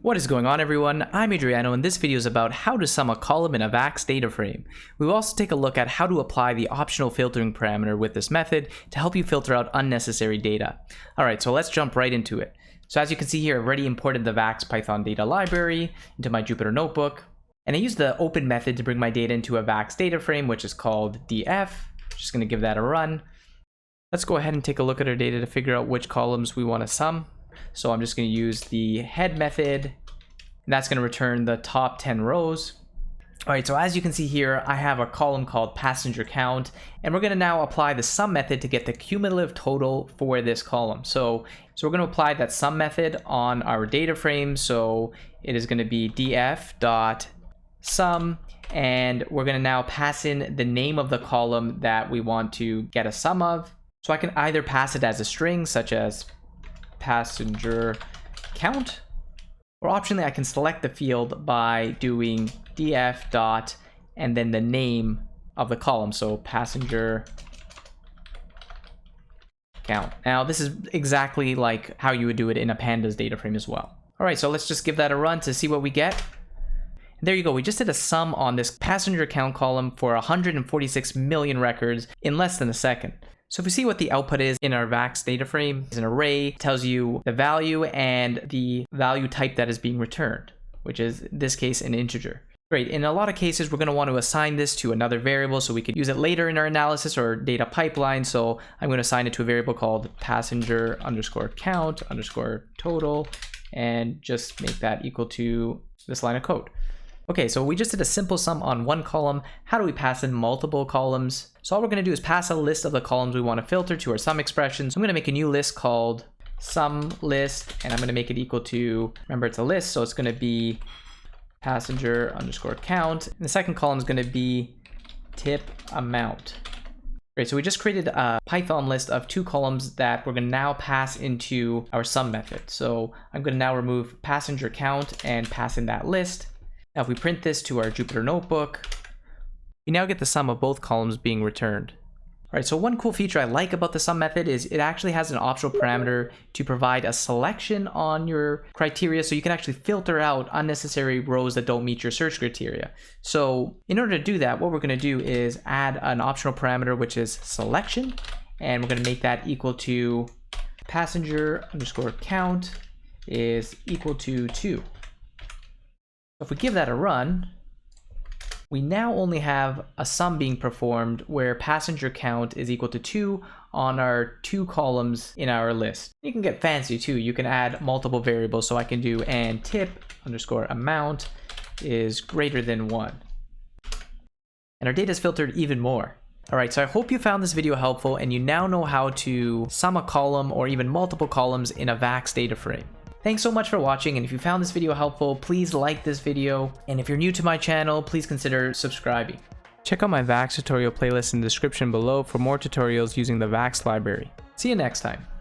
What is going on, everyone? I'm Adriano, and this video is about how to sum a column in a Vaex Dataframe. We will also take a look at how to apply the optional filtering parameter with this method to help you filter out unnecessary data. Alright, so let's jump right into it. So as you can see here, I've already imported the Vaex Python data library into my Jupyter notebook, and I used the open method to bring my data into a Vaex Dataframe, which is called df. Just going to give that a run. Let's go ahead and take a look at our data to figure out which columns we want to sum. So I'm just going to use the head method, and that's going to return the top 10 rows. All right, so as you can see here, I have a column called passenger count, and we're going to now apply the sum method to get the cumulative total for this column. So we're going to apply that sum method on our data frame. So it is going to be df.sum, and we're going to now pass in the name of the column that we want to get a sum of. So I can either pass it as a string, such as passenger count, or optionally I can select the field by doing df dot and then the name of the column, so passenger count. Now this is exactly like how you would do it in a pandas data frame as well. All right, so let's just give that a run to see what we get. And there you go, we just did a sum on this passenger count column for 146 million records in less than a second. So if we see what the output is in our Vaex data frame, it's an array, tells you the value and the value type that is being returned, which is in this case an integer. Great, in a lot of cases we're going to want to assign this to another variable so we could use it later in our analysis or data pipeline. So I'm going to assign it to a variable called passenger underscore count underscore total and just make that equal to this line of code. Okay, so we just did a simple sum on one column. How do we pass in multiple columns? So all we're going to do is pass a list of the columns we want to filter to our sum expression. So I'm going to make a new list called sum list, and I'm going to make it equal to, remember it's a list, so it's going to be passenger underscore count. And the second column is going to be tip amount. Great, so we just created a Python list of two columns that we're going to now pass into our sum method. So I'm going to now remove passenger count and pass in that list. Now if we print this to our Jupyter notebook, we now get the sum of both columns being returned. All right, so one cool feature I like about the sum method is it actually has an optional parameter to provide a selection on your criteria, so you can actually filter out unnecessary rows that don't meet your search criteria. So in order to do that, what we're going to do is add an optional parameter, which is selection, and we're going to make that equal to passenger underscore count is equal to 2. If we give that a run, we now only have a sum being performed where passenger count is equal to 2 on our two columns in our list. You can get fancy too. You can add multiple variables. So I can do and tip underscore amount is greater than 1. And our data is filtered even more. All right, so I hope you found this video helpful and you now know how to sum a column or even multiple columns in a Vaex data frame. Thanks so much for watching, and if you found this video helpful, please like this video, and if you're new to my channel, please consider subscribing. Check out my Vaex tutorial playlist in the description below for more tutorials using the Vaex library. See you next time.